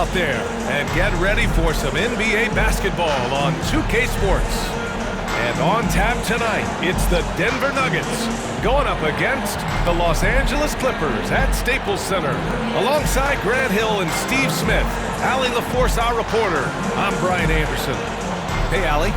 out there and get ready for some NBA basketball on 2K Sports. And on tap tonight, it's the Denver Nuggets going up against the Los Angeles Clippers at Staples Center. Alongside Grant Hill and Steve Smith, Allie LaForce, our reporter. I'm Brian Anderson. Hey, Allie.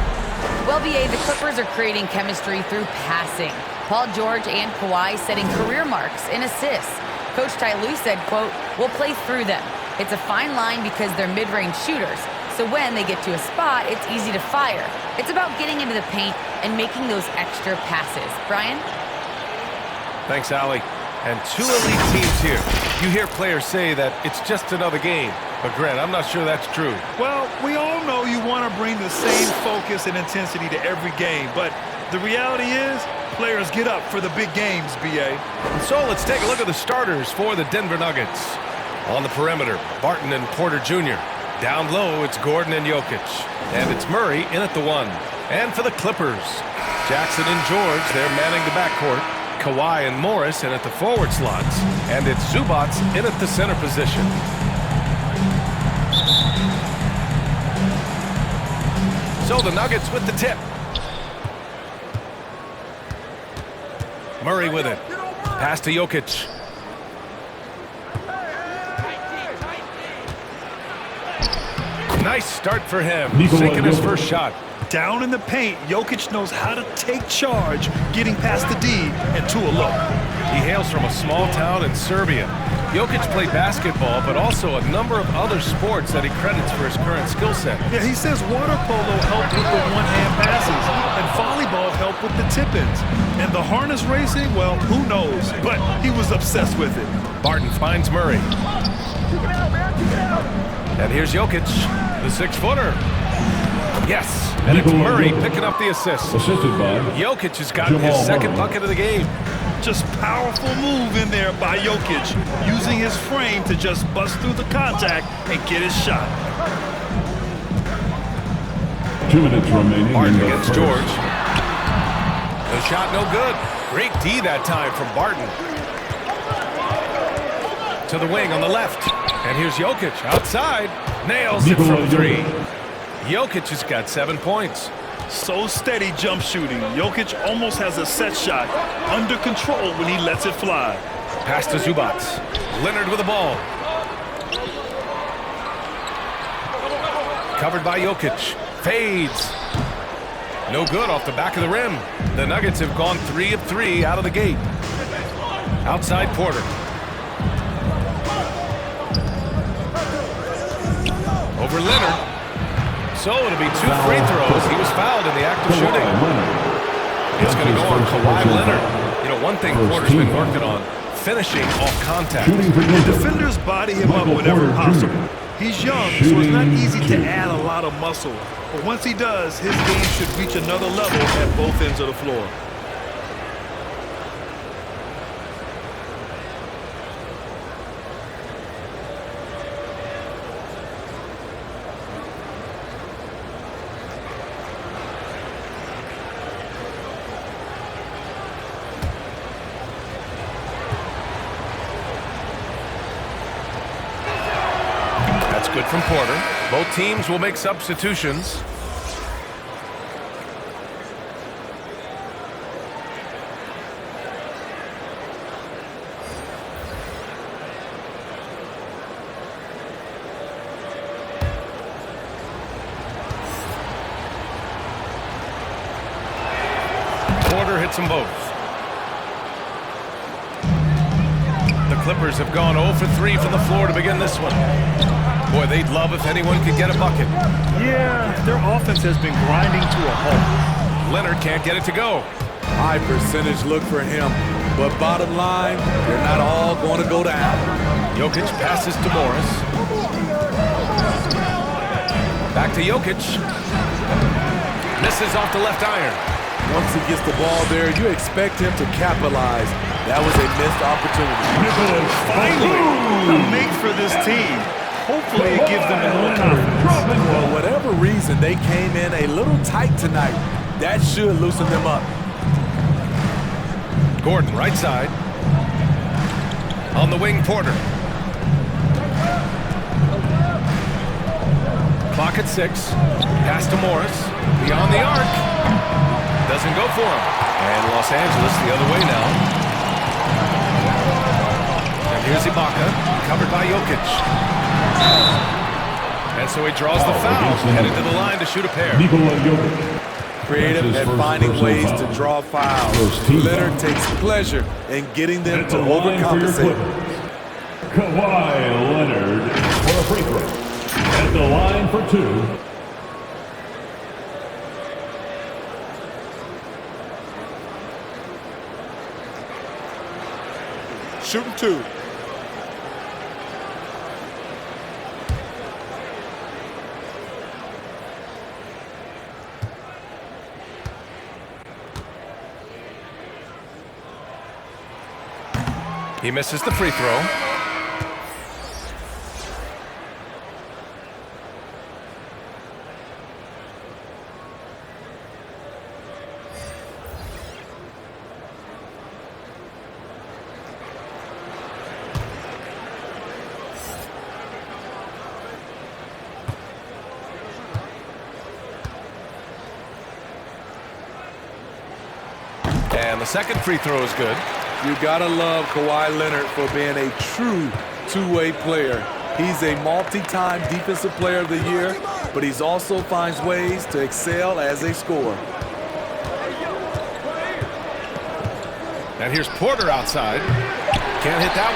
Well, BA, the Clippers are creating chemistry through passing. Paul George and Kawhi setting career marks in assists. Coach Ty Lue said, quote, "We'll play through them. It's a fine line because they're mid-range shooters. So when they get to a spot, it's easy to fire. It's about getting into the paint and making those extra passes." Brian? Thanks, Allie. And two elite teams here. You hear players say that it's just another game. But, Grant, I'm not sure that's true. Well, we all know you want to bring the same focus and intensity to every game. But the reality is, players get up for the big games, B.A. So let's take a look at the starters for the Denver Nuggets. On the perimeter, Barton and Porter Jr. Down low, it's Gordon and Jokic. And it's Murray in at the 1. And for the Clippers, Jackson and George, they're manning the backcourt. Kawhi and Morris in at the forward slots. And it's Zubac in at the center position. So the Nuggets with the tip. Murray with it. Pass to Jokic. Nice start for him. Sinking his first shot. Down in the paint, Jokic knows how to take charge, getting past the D and to a look. He hails from a small town in Serbia. Jokic played basketball, but also a number of other sports that he credits for his current skill set. Yeah, he says water polo helped with the one-hand passes, and volleyball helped with the tip-ins. And the harness racing, well, who knows? But he was obsessed with it. Barton finds Murray. And here's Jokic, the 6-footer. Yes, and it's Murray picking up the assist. Jokic has gotten his second bucket of the game. Just powerful move in there by Jokic, using his frame to just bust through the contact and get his shot. 2 minutes remaining. Barton against George. The shot no good. Great D that time from Barton. To the wing on the left. And here's Jokic outside. Nails it from 3. Jokic has got 7 points. So steady jump shooting. Jokic almost has a set shot under control when he lets it fly. Pass to Zubac. Leonard with the ball. Covered by Jokic. Fades. No good off the back of the rim. The Nuggets have gone 3 of 3 out of the gate. Outside Porter. Over Leonard. So it'll be 2 free throws. He was fouled in the act of shooting. It's going to go on Kawhi Leonard. You know, one thing Porter's been working on, finishing off contact. Defenders body him up whenever possible. He's young, so it's not easy to add a lot of muscle. But once he does, his game should reach another level at both ends of the floor. Good from Porter. Both teams will make substitutions. Porter hits them both. The Clippers have gone 0 for 3 from the floor to begin this one. Boy, they'd love if anyone could get a bucket. Yeah, their offense has been grinding to a halt. Leonard can't get it to go. High percentage look for him, but bottom line, they're not all going to go down. Jokic passes to Morris. Back to Jokic. Misses off the left iron. Once he gets the ball there, you expect him to capitalize. That was a missed opportunity. Finally, a make for this team. Hopefully it gives them a little confidence. For whatever reason, they came in a little tight tonight. That should loosen them up. Gordon, right side. On the wing, Porter. Clock at 6. Pass to Morris. Beyond the arc. Doesn't go for him. And Los Angeles the other way now. And here's Ibaka, covered by Jokic. And so he draws the foul, headed to the line to shoot a pair. Creative at finding ways to draw fouls. Leonard takes pleasure in getting them to overcompensate. Kawhi Leonard for a free throw. At the line for 2. Shooting 2. He misses the free throw. And the second free throw is good. You gotta love Kawhi Leonard for being a true two-way player. He's a multi-time defensive player of the year, but he also finds ways to excel as a scorer. And here's Porter outside. Can't hit that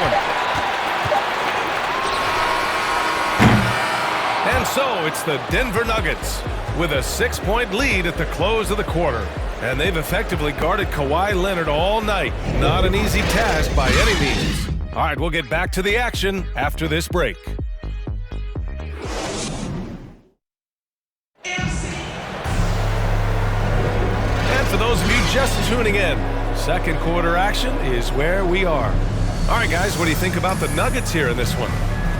one. And so it's the Denver Nuggets with a 6-point lead at the close of the quarter. And they've effectively guarded Kawhi Leonard all night. Not an easy task by any means. All right, we'll get back to the action after this break. And for those of you just tuning in, second quarter action is where we are. All right, guys, what do you think about the Nuggets here in this one?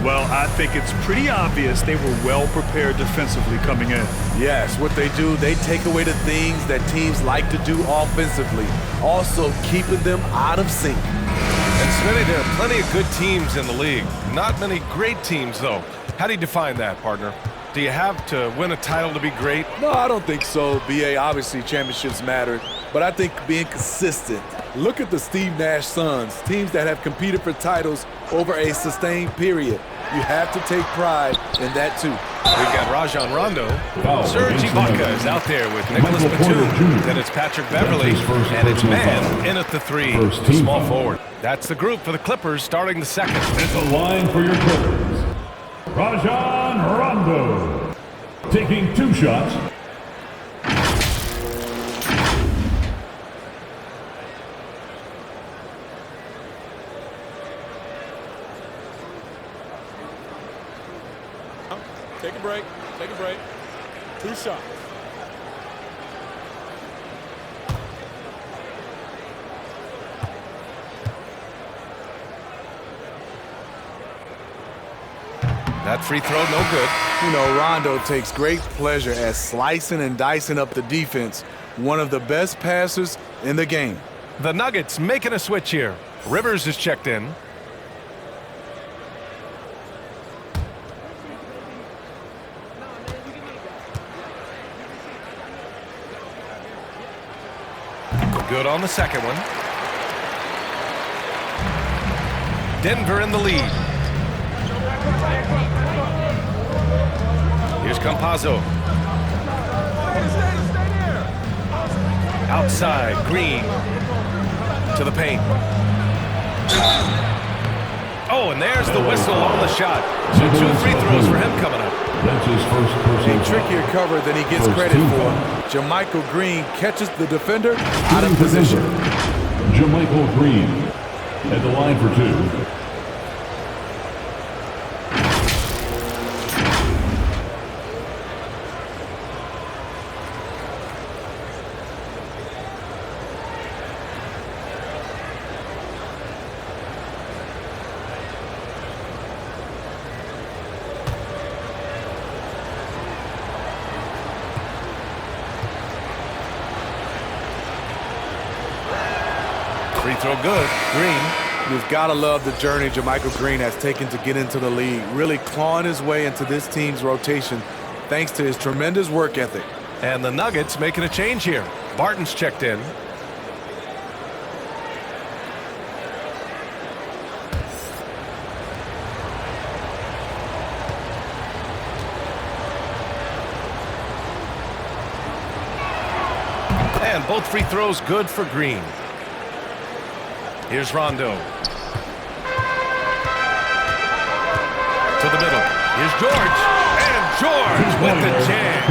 Well, I think it's pretty obvious they were well prepared defensively coming in. Yes, what they do, they take away the things that teams like to do offensively, also keeping them out of sync. And Smitty, there are plenty of good teams in the league. Not many great teams, though. How do you define that, partner? Do you have to win a title to be great? No, I don't think so, B.A. Obviously, championships matter, but I think being consistent. Look at the Steve Nash Suns, teams that have competed for titles over a sustained period. You have to take pride in that, too. We've got Rajon Rondo. Serge Ibaka is out there with Nicholas Batum. Then it's Patrick Beverly. And it's Man in at the 3, the small forward. That's the group for the Clippers starting the second. At the line for your Clippers, Rajon Rondo. Taking 2 shots. Take a break. Take a break. 2 shots. That free throw, no good. You know, Rondo takes great pleasure at slicing and dicing up the defense. One of the best passers in the game. The Nuggets making a switch here. Rivers is checked in. Good on the second one. Denver in the lead. Here's Campazzo. Outside, Green to the paint. Oh, and there's the whistle on the shot. So 2 free throws for him coming up. That's his first personal A trickier cover than he gets credit for. Jermichael Green catches the defender out of position. Jermichael Green at the line for 2. Free throw good. Green. You've got to love the journey Jermichael Green has taken to get into the league, really clawing his way into this team's rotation thanks to his tremendous work ethic. And the Nuggets making a change here. Barton's checked in. And both free throws good for Green. Here's Rondo. To the middle. Here's George. And George with the jam.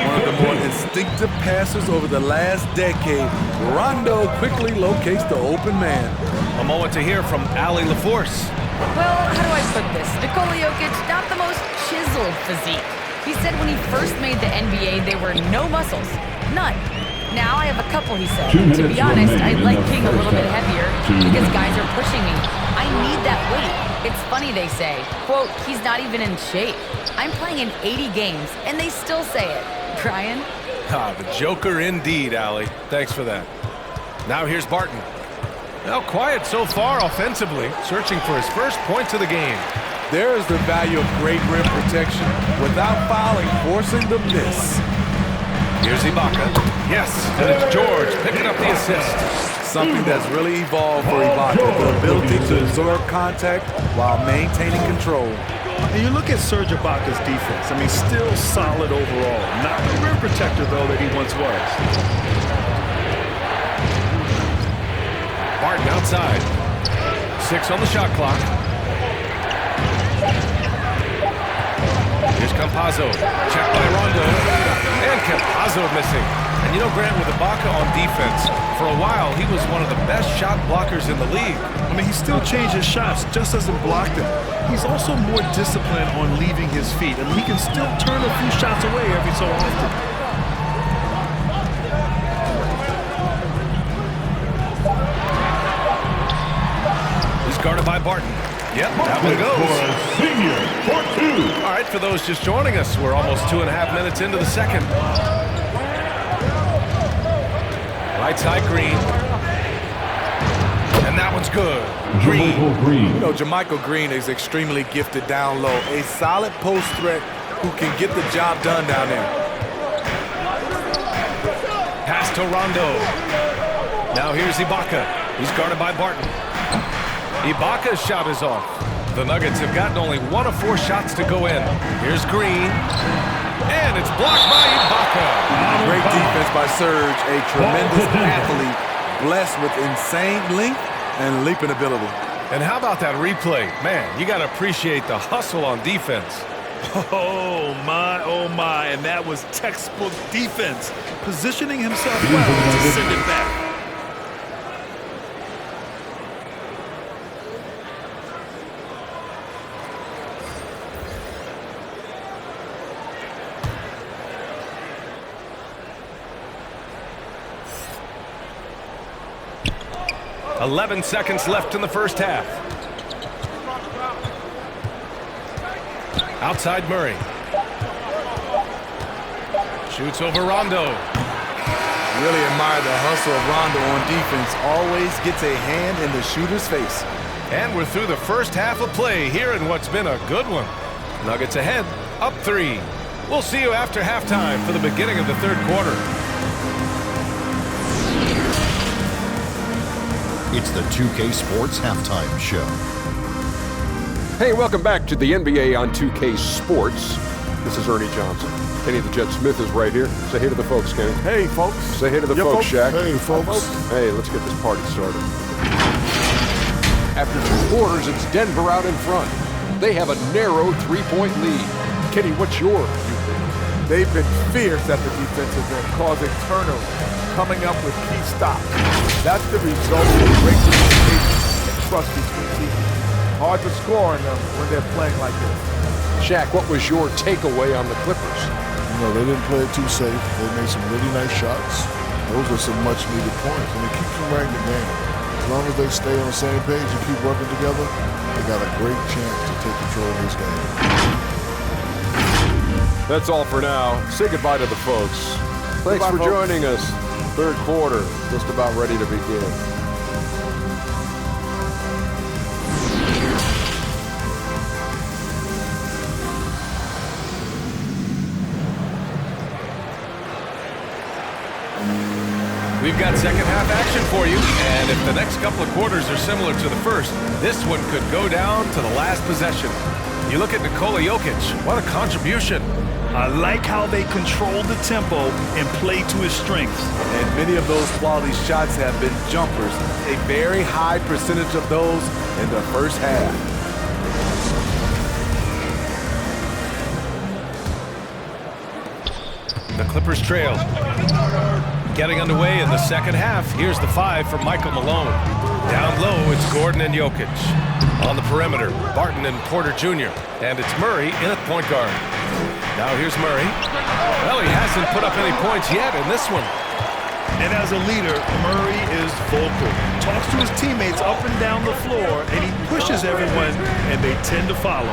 One of the more instinctive passers over the last decade. Rondo quickly locates the open man. A moment to hear from Allie LaForce. Well, how do I put this? Nikola Jokic, not the most chiseled physique. He said when he first made the NBA, there were no muscles. None. Now I have a couple, he said. To be honest, I like being a little bit heavier because guys are pushing me. I need that weight. It's funny they say, quote, he's not even in shape. I'm playing in 80 games, and they still say it. Brian? The Joker indeed, Allie. Thanks for that. Now here's Barton. Now quiet so far offensively, searching for his first points of the game. There is the value of great rim protection without fouling, forcing the miss. Here's Ibaka. Yes, and it's George picking up the assist. Something that's really evolved for Ibaka, the ability to absorb contact while maintaining control. And you look at Serge Ibaka's defense. I mean, still solid overall. Not the rim protector, though, that he once was. Barton outside. 6 on the shot clock. Here's Campazzo. Checked by Rondo. And Campazzo missing. And you know, Grant, with Ibaka on defense, for a while he was one of the best shot blockers in the league. I mean, he still changes shots, just doesn't block them. He's also more disciplined on leaving his feet. I mean, he can still turn a few shots away every so often. He's guarded by Barton. Yep, that one goes. Senior, for 2. All right, for those just joining us, we're almost 2.5 minutes into the second. Right side, Green. And that one's good. Green. You know, JaMychal Green is extremely gifted down low. A solid post threat who can get the job done down there. Pass to Rondo. Now here's Ibaka. He's guarded by Barton. Ibaka's shot is off. The Nuggets have gotten only 1 of 4 shots to go in. Here's Green. And it's blocked by Ibaka. Great defense by Serge, a tremendous athlete, blessed with insane length and leaping ability. And how about that replay? Man, you got to appreciate the hustle on defense. Oh, my. And that was textbook defense. Positioning himself well to send it back. "11 seconds left in the first half. Outside Murray. Shoots over Rondo. Really admire the hustle of Rondo on defense. Always gets a hand in the shooter's face. And we're through the first half of play here in what's been a good one. Nuggets ahead, up 3. We'll see you after halftime for the beginning of the third quarter. It's the 2K Sports Halftime Show. Hey, welcome back to the NBA on 2K Sports. This is Ernie Johnson. Kenny the Jet Smith is right here. Say hey to the folks, Kenny. Hey, folks. Say hey to the folks, Shaq. Hey, folks. Hey, let's get this party started. After 2 quarters, it's Denver out in front. They have a narrow 3-point lead. Kenny, what's your viewpoint? They've been fierce at the defensive end, causing turnovers, coming up with key stops. That's the result of great communication and trust between teams. Hard to score on them when they're playing like this. Shaq, what was your takeaway on the Clippers? You know, they didn't play it too safe. They made some really nice shots. Those are some much-needed points. And it keeps them right in the game. As long as they stay on the same page and keep working together, they got a great chance to take control of this game. That's all for now. Say goodbye to the folks. Thanks for joining us. Third quarter, just about ready to begin. We've got second half action for you, and if the next couple of quarters are similar to the first, this one could go down to the last possession. You look at Nikola Jokic, what a contribution. I like how they control the tempo and play to his strengths. And many of those quality shots have been jumpers, a very high percentage of those in the first half. The Clippers trail. Getting underway in the second half. Here's the 5 from Michael Malone. Down low, it's Gordon and Jokic. On the perimeter, Barton and Porter Jr. And it's Murray in at point guard. Now here's Murray. Well, he hasn't put up any points yet in this one. And as a leader, Murray is vocal. Talks to his teammates up and down the floor, and he pushes everyone, and they tend to follow.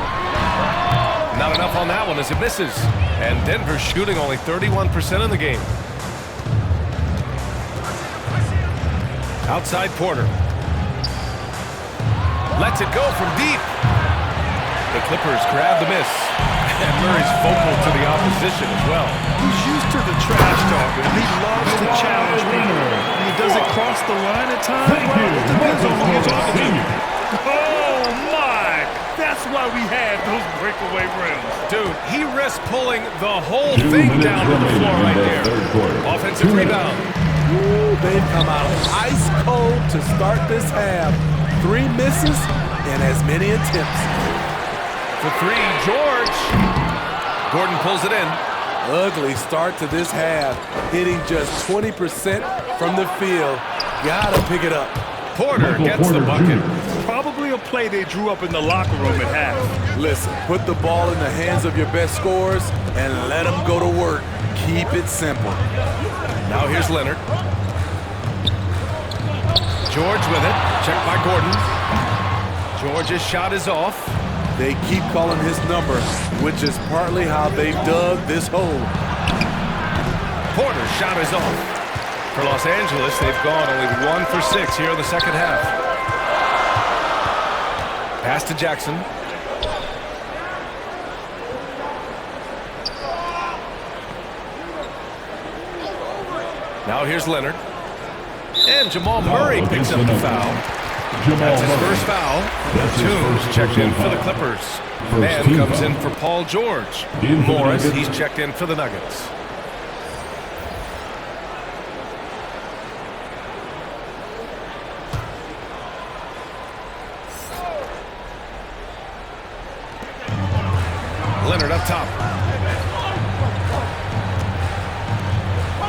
Not enough on that one as it misses. And Denver's shooting only 31% in the game. Outside Porter. Lets it go from deep. The Clippers grab the miss. And Murray's vocal to the opposition as well. He's used to the trash talking. He loves to challenge people. And he does it cross the line at times. Well, it depends on who you're talking to. Oh, my! That's why we had those breakaway rims. Dude, he risked pulling the whole thing down to the floor right there. Offensive rebound. Ooh, they've come out ice cold to start this half. 3 misses and as many attempts. For 3, George. Gordon pulls it in. Ugly start to this half. Hitting just 20% from the field. Gotta pick it up. Porter gets the bucket. Probably a play they drew up in the locker room at half. Listen, put the ball in the hands of your best scorers and let them go to work. Keep it simple. Now here's Leonard. George with it. Checked by Gordon. George's shot is off. They keep calling his number, which is partly how they've dug this hole. Porter's shot is off. For Los Angeles, they've gone only 1 for 6 here in the second half. Pass to Jackson. Now here's Leonard. And Jamal Murray picks up the foul. That's his first foul. Toombs checked in for the Clippers. Man comes in for Paul George. Morris, he's checked in for the Nuggets. Leonard up top.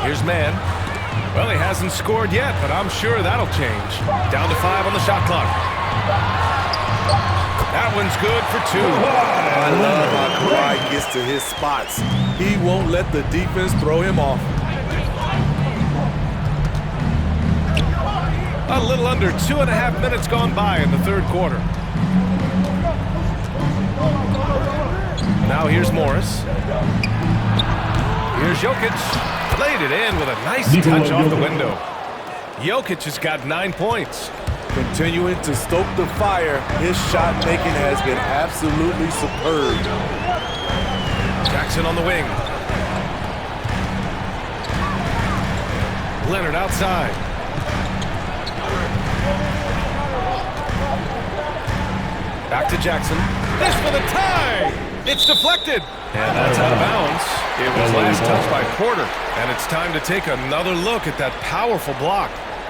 Here's Mann. Well, he hasn't scored yet, but I'm sure that'll change. Down to 5 on the shot clock. That one's good for 2. I love how Kawhi gets to his spots. He won't let the defense throw him off. A little under 2.5 minutes gone by in the third quarter. Now here's Morris. Here's Jokic. Played it in with a nice touch off the window. Jokic has got 9 points. Continuing to stoke the fire, his shot making has been absolutely superb. Jackson on the wing. Leonard outside. Back to Jackson. This for the tie! It's deflected. And that's out of bounds. It was last touched by Porter. And it's time to take another look at that powerful block.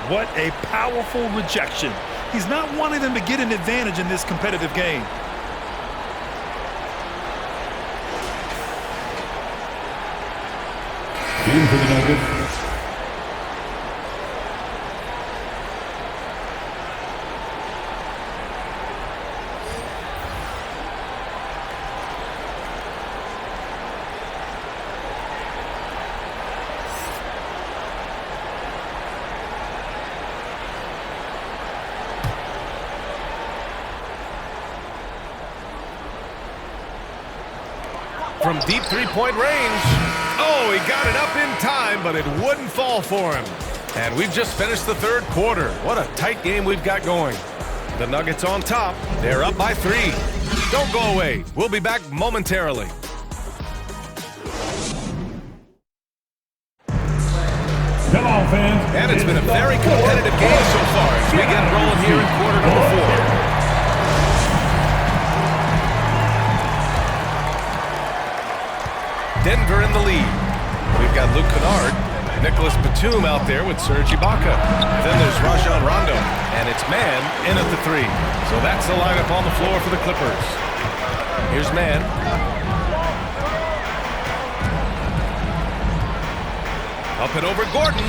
What a powerful rejection. He's not wanting them to get an advantage in this competitive game. In for the Nuggets. From deep three-point range. Oh, he got it up in time, but it wouldn't fall for him. And we've just finished the third quarter. What a tight game we've got going. The Nuggets on top. They're up by 3. Don't go away. We'll be back momentarily. Come on, fans. And it's been a very competitive game so far as we get rolling here in quarter number 4. Denver in the lead. We've got Luke Kennard, Nicholas Batum out there with Serge Ibaka. Then there's Rajon Rondo, and it's Man in at the 3. So that's the lineup on the floor for the Clippers. Here's Man. Up and over Gordon,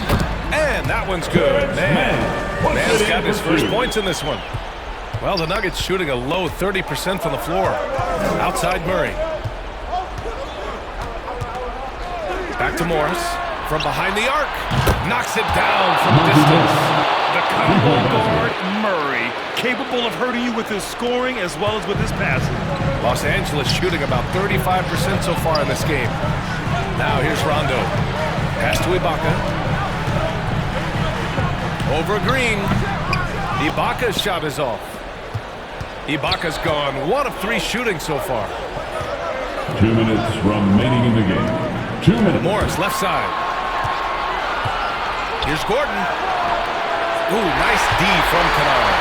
and that one's good. Man's got his first points in this one. Well, the Nuggets shooting a low 30% from the floor. Outside Murray. Back to Morris. From behind the arc. Knocks it down from distance. The combo guard, Murray, capable of hurting you with his scoring as well as with his passing. Los Angeles shooting about 35% so far in this game. Now here's Rondo. Pass to Ibaka. Over Green. Ibaka's shot is off. Ibaka's gone 1 of 3 shooting so far. 2 minutes remaining in the game. 2 minutes. Morris, left side. Here's Gordon. Ooh, nice D from Kennard.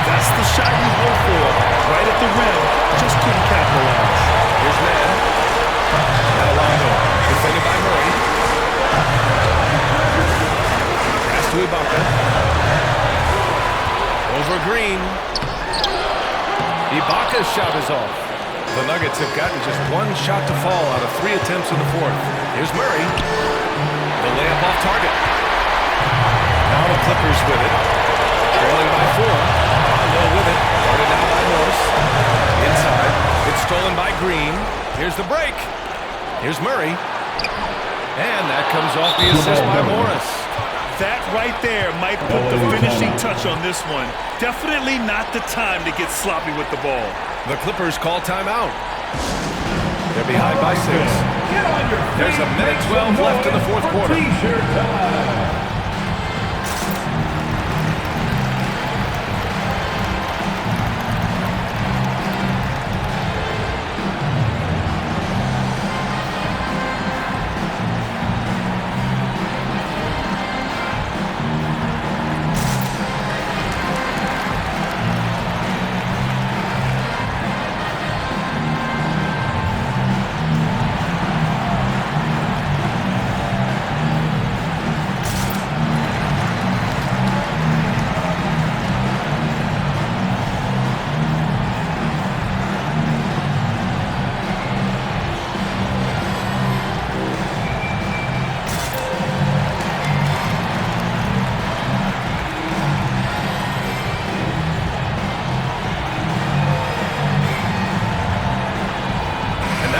That's the shot you hope for. Right at the rim. Just couldn't capitalize. Here's Man. Now Rondo. Defended by Murray. Pass to Ibaka. Over Green. Ibaka's shot is off. The Nuggets have gotten just 1 shot to fall out of 3 attempts in the 4th. Here's Murray. The layup off target. Now the Clippers with it. Trailing by 4. Rondo with it. Guarded now by Morris. Inside. It's stolen by Green. Here's the break. Here's Murray. And that comes off the assist by Morris. That right there might put the finishing touch on this one. Definitely not the time to get sloppy with the ball. The Clippers call timeout. They're behind by 6. There's a minute 12 left in the 4th quarter. T-shirt time.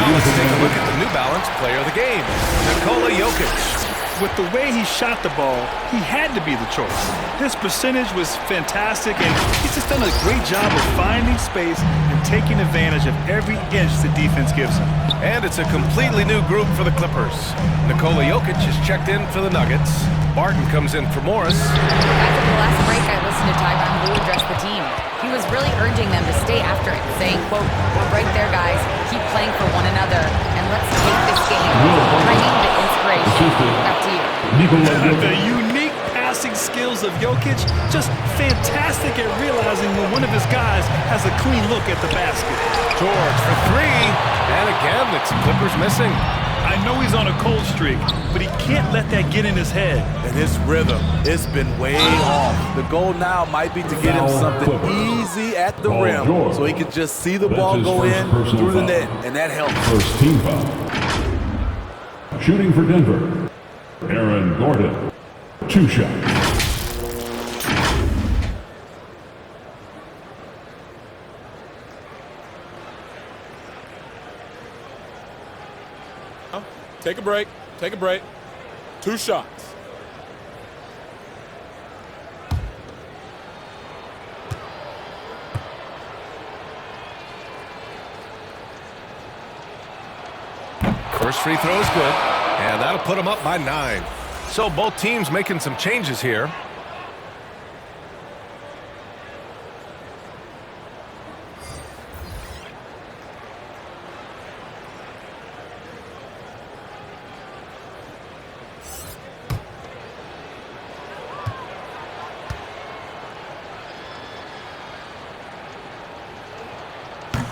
Let's take a look at the New Balance player of the game, Nikola Jokic. With the way he shot the ball, he had to be the choice. His percentage was fantastic, and he's just done a great job of finding space and taking advantage of every inch the defense gives him. And it's a completely new group for the Clippers. Nikola Jokic is checked in for the Nuggets. Barton comes in for Morris. After the last break, I listened to Tyronn Lue address the team. He was really urging them to stay after it, saying, quote, "We're right there, guys. Keep playing for one another, and let's take this game." I need the inspiration. Back to you. The unique passing skills of Jokic, just fantastic at realizing when one of his guys has a clean look at the basket. George for 3, and again, it's Clippers missing. I know he's on a cold streak, but he can't let that get in his head. And his rhythm, it's been way off. The goal now might be to get him something easy at the rim so he can just see the ball go in through the net, and that helps. First team foul. Shooting for Denver, Aaron Gordon. 2 shots. Take a break. Take a break. 2 shots. First free throw is good, and that'll put them up by 9. So both teams making some changes here.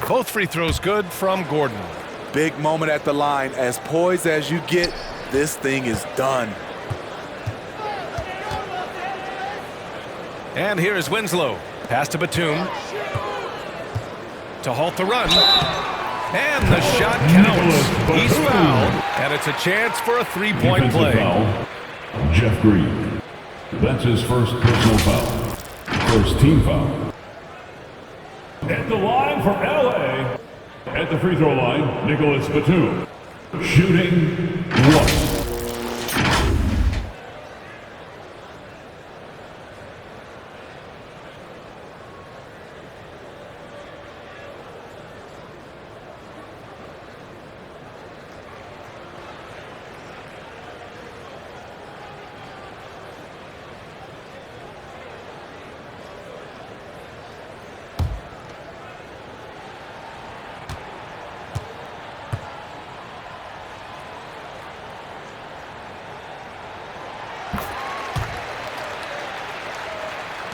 Both free throws good from Gordon. Big moment at the line. As poised as you get, this thing is done. And here is Winslow. Pass to Batum. To halt the run. And the shot counts. He's fouled. And it's a chance for a three-point play. Foul, Jeff Green. That's his first personal foul. First team foul. At the line for LA. At the free throw line, Nicholas Batum. Shooting 1.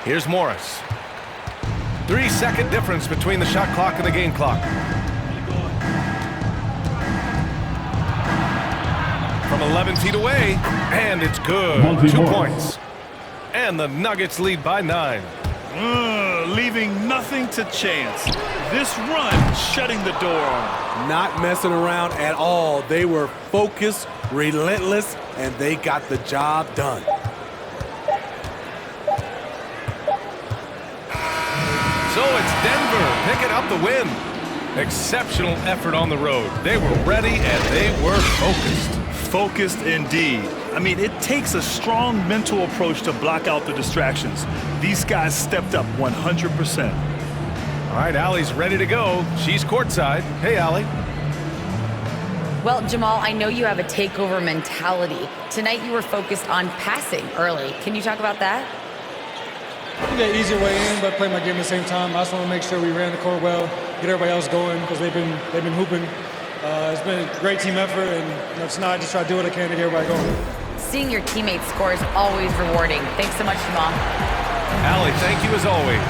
Here's Morris. 3-second difference between the shot clock and the game clock. From 11 feet away, and it's good. 2 points. And the Nuggets lead by 9. Leaving nothing to chance. This run shutting the door on them. Not messing around at all. They were focused, relentless, and they got the job done. So it's Denver picking up the win. Exceptional effort on the road. They were ready and they were focused. Focused indeed. I mean, it takes a strong mental approach to block out the distractions. These guys stepped up 100%. All right, Allie's ready to go. She's courtside. Hey, Allie. Well, Jamal, I know you have a takeover mentality. Tonight you were focused on passing early. Can you talk about that? The easier way in, but play my game at the same time. I just want to make sure we ran the court well, get everybody else going because they've been hooping. It's been a great team effort, and tonight I just try to do what I can to get everybody going. Seeing your teammates score is always rewarding. Thanks so much, Jamal. Allie, thank you as always.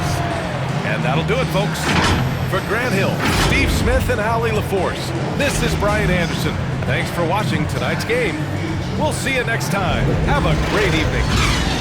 And that'll do it, folks. For Grant Hill, Steve Smith, and Allie LaForce, this is Brian Anderson. Thanks for watching tonight's game. We'll see you next time. Have a great evening.